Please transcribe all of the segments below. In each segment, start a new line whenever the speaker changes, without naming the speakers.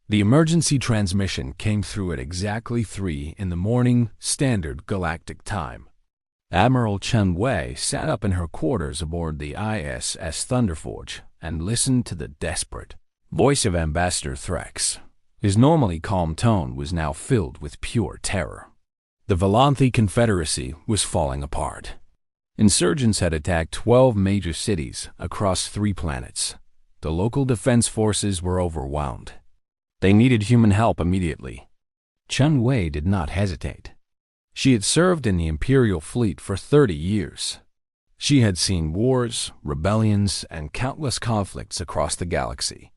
The emergency transmission came through at exactly 3 in the morning, Standard Galactic Time. Admiral Chen Wei sat up in her quarters aboard the ISS Thunderforge and listened to the desperate voice of Ambassador Threx. His normally calm tone was now filled with pure terror. The Volanthi Confederacy was falling apart. Insurgents had attacked 12 major cities across 3 planets. The local defense forces were overwhelmed. They needed human help immediately. Chen Wei did not hesitate. She had served in the Imperial fleet for 30 years. She had seen wars, rebellions, and countless conflicts across the galaxy.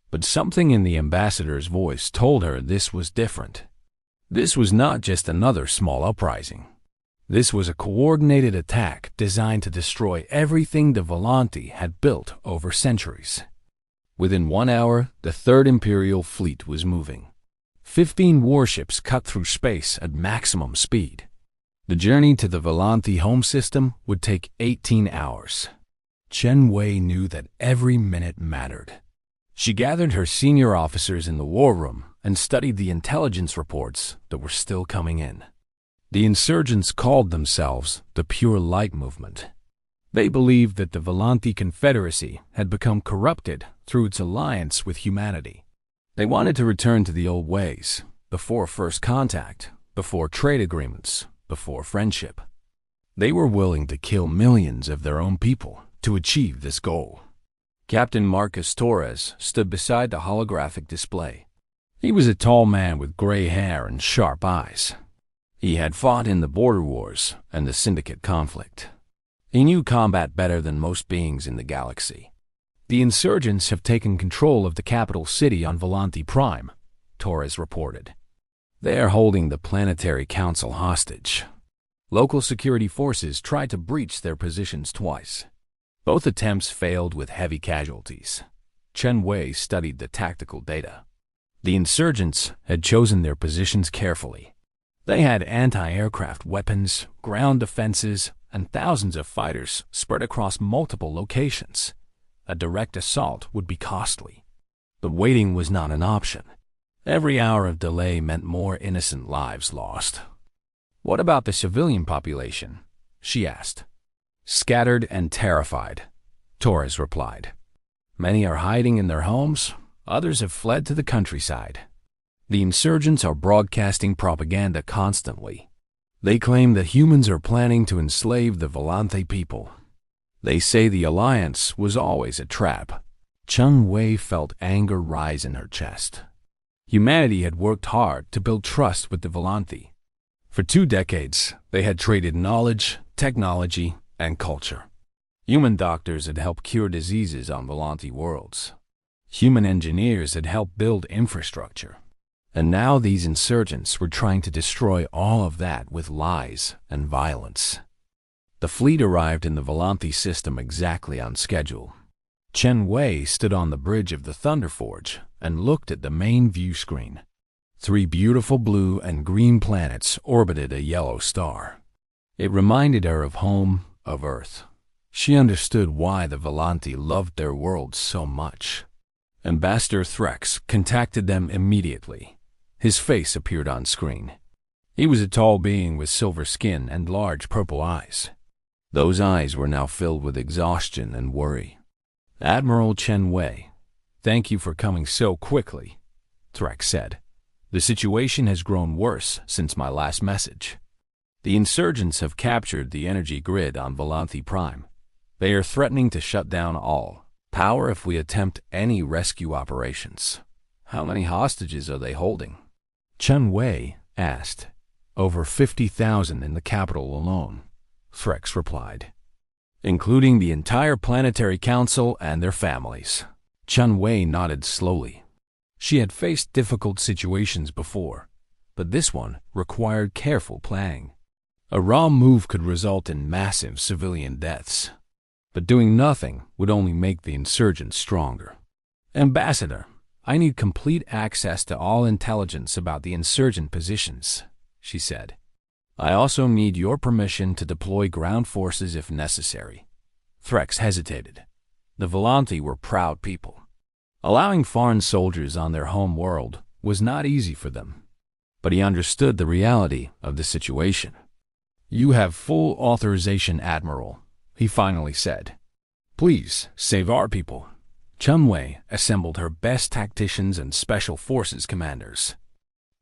But something in the ambassador's voice told her this was different. This was not just another small uprising. This was a coordinated attack designed to destroy everything the Volanthi had built over centuries. Within 1 hour, the Third Imperial fleet was moving. 15 warships cut through space at maximum speed. The journey to the Volanthi home system would take 18 hours. Chen Wei knew that every minute mattered. She gathered her senior officers in the war room and studied the intelligence reports that were still coming in. The insurgents called themselves the Pure Light Movement. They believed that the Volanthi Confederacy had become corrupted through its alliance with humanity. They wanted to return to the old ways, before first contact, before trade agreements, before friendship. They were willing to kill millions of their own people to achieve this goal. Captain Marcus Torres stood beside the holographic display. He was a tall man with gray hair and sharp eyes. He had fought in the border wars and the syndicate conflict. He knew combat better than most beings in the galaxy. The insurgents have taken control of the capital city on Volanthi Prime, Torres reported. They are holding the Planetary Council hostage. Local security forces tried to breach their positions twice. Both attempts failed with heavy casualties. Chen Wei studied the tactical data. The insurgents had chosen their positions carefully. They had anti-aircraft weapons, ground defenses, and thousands of fighters spread across multiple locations. A direct assault would be costly. But waiting was not an option. Every hour of delay meant more innocent lives lost. "What about the civilian population?" she asked. "Scattered and terrified," Torres replied. "Many are hiding in their homes. Others have fled to the countryside. The insurgents are broadcasting propaganda constantly. They claim that humans are planning to enslave the Volanthi people. They say the alliance was always a trap." Chen Wei felt anger rise in her chest. Humanity had worked hard to build trust with the Volanthi. For 2 decades, they had traded knowledge, technology, and culture. Human doctors had helped cure diseases on Volanthi worlds. Human engineers had helped build infrastructure. And now these insurgents were trying to destroy all of that with lies and violence. The fleet arrived in the Volanthi system exactly on schedule. Chen Wei stood on the bridge of the Thunderforge and looked at the main view screen. 3 beautiful blue and green planets orbited a yellow star. It reminded her of home, of Earth. She understood why the Volanthi loved their world so much. Ambassador Threx contacted them immediately. His face appeared on screen. He was a tall being with silver skin and large purple eyes. Those eyes were now filled with exhaustion and worry. "Admiral Chen Wei, thank you for coming so quickly," Threx said. "The situation has grown worse since my last message. The insurgents have captured the energy grid on Volanthi Prime. They are threatening to shut down all power if we attempt any rescue operations." "How many hostages are they holding?" Chen Wei asked. "Over 50,000 in the capital alone," Threx replied. "Including the entire Planetary Council and their families." Chen Wei nodded slowly. She had faced difficult situations before, but this one required careful planning. A wrong move could result in massive civilian deaths, but doing nothing would only make the insurgents stronger. "Ambassador, I need complete access to all intelligence about the insurgent positions," she said. "I also need your permission to deploy ground forces if necessary." Threx hesitated. The Volanthi were proud people. Allowing foreign soldiers on their home world was not easy for them, but he understood the reality of the situation. "You have full authorization, Admiral," he finally said. "Please save our people." Chen Wei assembled her best tacticians and special forces commanders.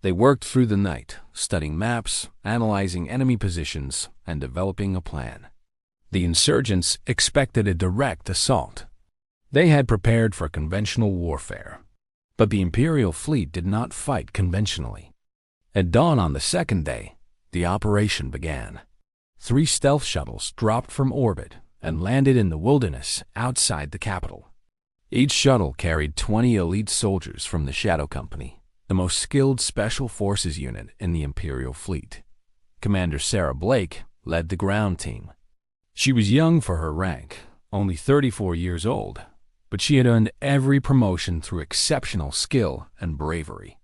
They worked through the night, studying maps, analyzing enemy positions, and developing a plan. The insurgents expected a direct assault. They had prepared for conventional warfare, but the Imperial fleet did not fight conventionally. At dawn on the second day, the operation began. 3 stealth shuttles dropped from orbit and landed in the wilderness outside the capital. Each shuttle carried 20 elite soldiers from the Shadow Company, the most skilled special forces unit in the Imperial fleet. Commander Sarah Blake led the ground team. She was young for her rank, only 34 years old, but she had earned every promotion through exceptional skill and bravery.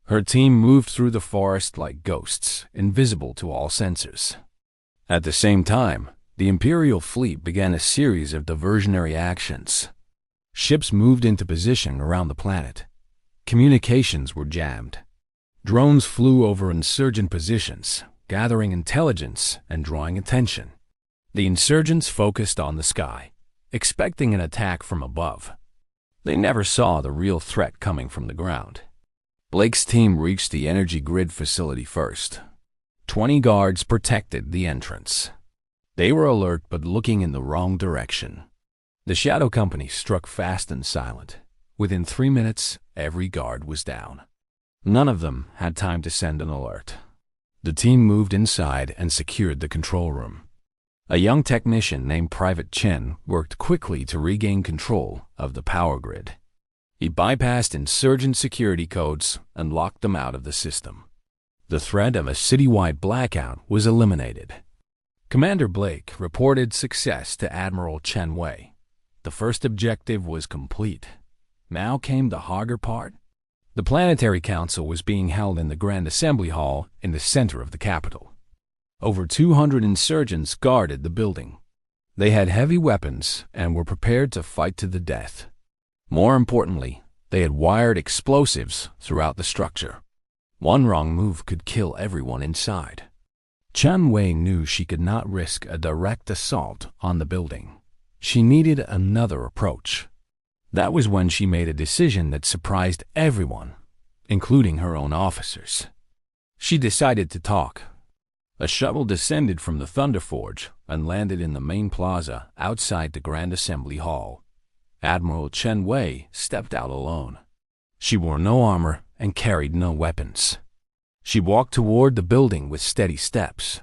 Her team moved through the forest like ghosts, invisible to all sensors. At the same time, the Imperial fleet began a series of diversionary actions. Ships moved into position around the planet. Communications were jammed. Drones flew over insurgent positions, gathering intelligence and drawing attention. The insurgents focused on the sky, expecting an attack from above. They never saw the real threat coming from the ground. Blake's team reached the energy grid facility first. 20 guards protected the entrance. They were alert but looking in the wrong direction. The Shadow Company struck fast and silent. Within 3 minutes, every guard was down. None of them had time to send an alert. The team moved inside and secured the control room. A young technician named Private Chen worked quickly to regain control of the power grid. He bypassed insurgent security codes and locked them out of the system. The threat of a citywide blackout was eliminated. Commander Blake reported success to Admiral Chen Wei. The first objective was complete. Now came the harder part. The Planetary Council was being held in the Grand Assembly Hall in the center of the capital. Over 200 insurgents guarded the building. They had heavy weapons and were prepared to fight to the death. More importantly, they had wired explosives throughout the structure. One wrong move could kill everyone inside. Chen Wei knew she could not risk a direct assault on the building. She needed another approach. That was when she made a decision that surprised everyone, including her own officers. She decided to talk. A shuttle descended from the Thunder Forge and landed in the main plaza outside the Grand Assembly Hall. Admiral Chen Wei stepped out alone. She wore no armor and carried no weapons. She walked toward the building with steady steps.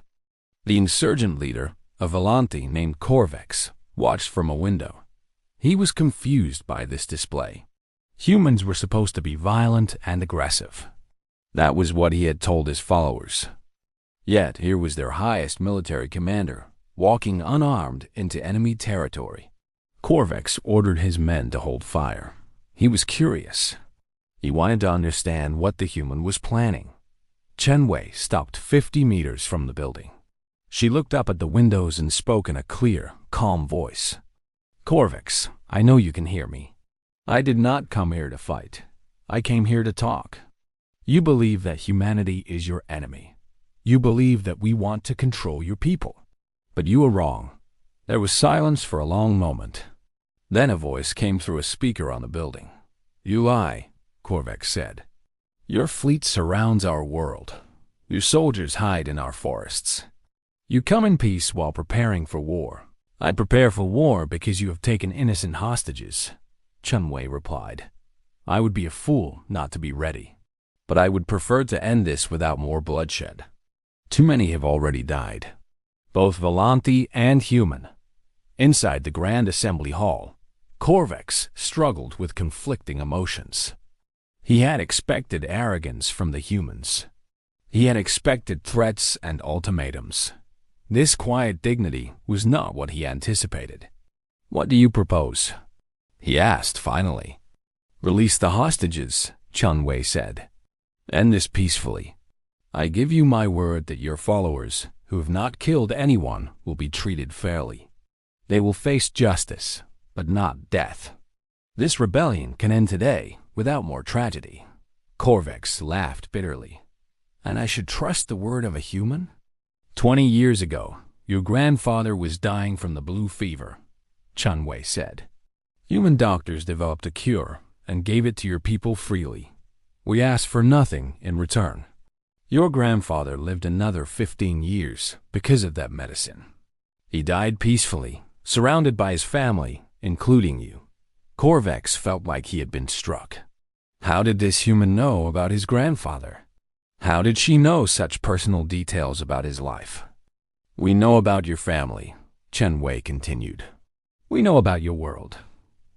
The insurgent leader, a Volante named Corvex, watched from a window. He was confused by this display. Humans were supposed to be violent and aggressive. That was what he had told his followers. Yet here was their highest military commander, walking unarmed into enemy territory. Corvex ordered his men to hold fire. He was curious. He wanted to understand what the human was planning. Chen Wei stopped 50 meters from the building. She looked up at the windows and spoke in a clear, calm voice. "Corvex, I know you can hear me. I did not come here to fight. I came here to talk. You believe that humanity is your enemy. You believe that we want to control your people. But you are wrong." There was silence for a long moment. Then a voice came through a speaker on the building. "You lie," Corvex said. "Your fleet surrounds our world. Your soldiers hide in our forests. You come in peace while preparing for war." "I prepare for war because you have taken innocent hostages," Chen Wei replied. "I would be a fool not to be ready. But I would prefer to end this without more bloodshed. Too many have already died, both Volante and human." Inside the Grand Assembly Hall, Corvex struggled with conflicting emotions. He had expected arrogance from the humans. He had expected threats and ultimatums. This quiet dignity was not what he anticipated. "What do you propose?" he asked finally. "Release the hostages," Chen Wei said. "End this peacefully. I give you my word that your followers, who have not killed anyone, will be treated fairly. They will face justice, but not death." This rebellion can end today without more tragedy. Corvex laughed bitterly. And I should trust the word of a human? 20 years ago, your grandfather was dying from the blue fever, Chunwei said. Human doctors developed a cure and gave it to your people freely. We asked for nothing in return. Your grandfather lived another 15 years because of that medicine. He died peacefully, surrounded by his family, including you. Corvex felt like he had been struck. How did this human know about his grandfather? How did she know such personal details about his life? We know about your family, Chen Wei continued. We know about your world.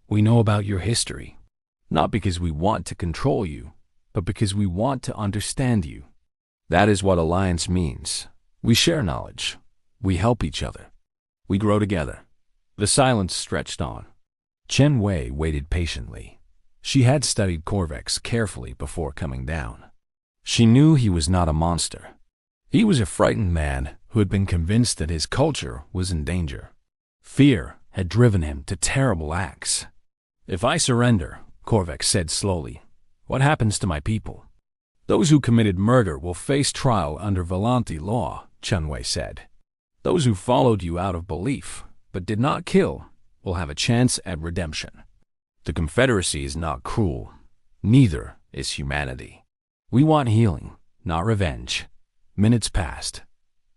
We know about your history. Not because we want to control you, but because we want to understand you. That is what alliance means. We share knowledge. We help each other. We grow together. The silence stretched on. Chen Wei waited patiently. She had studied Corvex carefully before coming down. She knew he was not a monster. He was a frightened man who had been convinced that his culture was in danger. Fear had driven him to terrible acts. If I surrender, Corvex said slowly, what happens to my people? Those who committed murder will face trial under Volanti law, Chunwei said. Those who followed you out of belief, but did not kill, will have a chance at redemption. The Confederacy is not cruel. Neither is humanity. We want healing, not revenge. Minutes passed.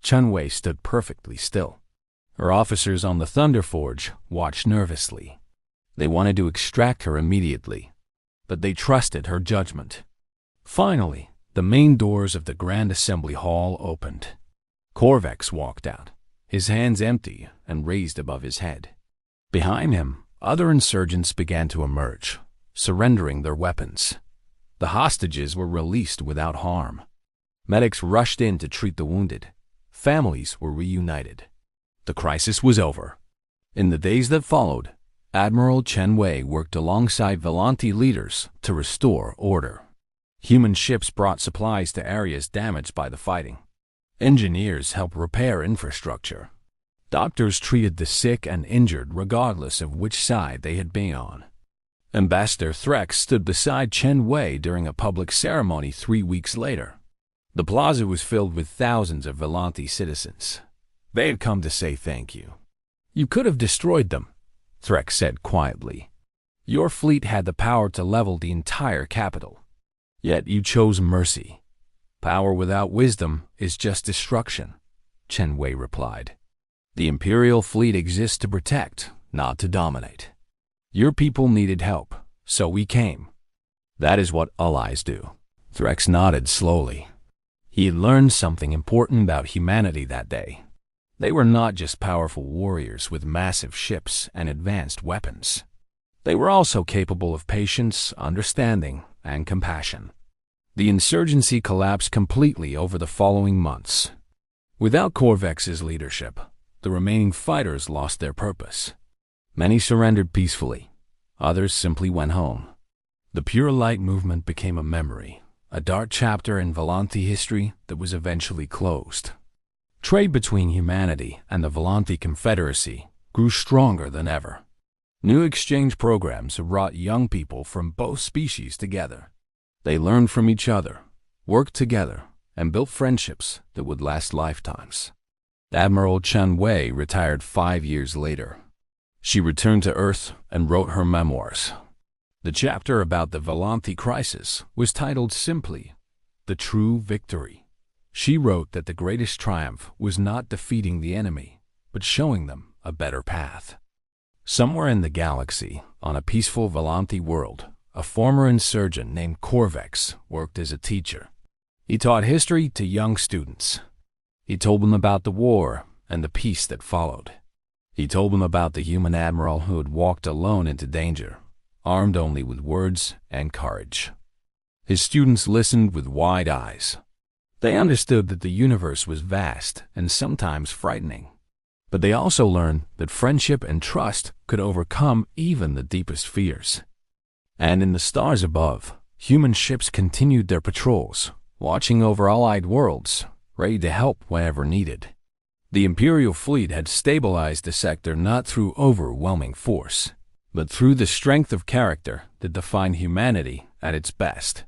Chunwei stood perfectly still. Her officers on the Thunder Forge watched nervously. They wanted to extract her immediately, but they trusted her judgment. Finally, the main doors of the Grand Assembly Hall opened. Corvex walked out, his hands empty and raised above his head. Behind him, other insurgents began to emerge, surrendering their weapons. The hostages were released without harm. Medics rushed in to treat the wounded. Families were reunited. The crisis was over. In the days that followed, Admiral Chen Wei worked alongside Volanti leaders to restore order. Human ships brought supplies to areas damaged by the fighting. Engineers helped repair infrastructure. Doctors treated the sick and injured regardless of which side they had been on. Ambassador Threx stood beside Chen Wei during a public ceremony 3 weeks later. The plaza was filled with thousands of Volanti citizens. They had come to say thank you. You could have destroyed them, Threx said quietly. Your fleet had the power to level the entire capital. Yet you chose mercy. Power without wisdom is just destruction, Chen Wei replied. The Imperial fleet exists to protect, not to dominate. Your people needed help, so we came. That is what allies do. Threx nodded slowly. He had learned something important about humanity that day. They were not just powerful warriors with massive ships and advanced weapons. They were also capable of patience, understanding, and compassion. The insurgency collapsed completely over the following months. Without Corvex's leadership, the remaining fighters lost their purpose. Many surrendered peacefully. Others simply went home. The Pure Light movement became a memory, a dark chapter in Volanti history that was eventually closed. Trade between humanity and the Volanti Confederacy grew stronger than ever. New exchange programs brought young people from both species together. They learned from each other, worked together, and built friendships that would last lifetimes. Admiral Chen Wei retired 5 years later. She returned to Earth and wrote her memoirs. The chapter about the Volanti crisis was titled simply, The True Victory. She wrote that the greatest triumph was not defeating the enemy, but showing them a better path. Somewhere in the galaxy, on a peaceful Volanti world, a former insurgent named Corvex worked as a teacher. He taught history to young students. He told them about the war and the peace that followed. He told them about the human admiral who had walked alone into danger, armed only with words and courage. His students listened with wide eyes. They understood that the universe was vast and sometimes frightening. But they also learned that friendship and trust could overcome even the deepest fears. And in the stars above, human ships continued their patrols, watching over allied worlds, ready to help whenever needed. The Imperial fleet had stabilized the sector not through overwhelming force, but through the strength of character that defined humanity at its best.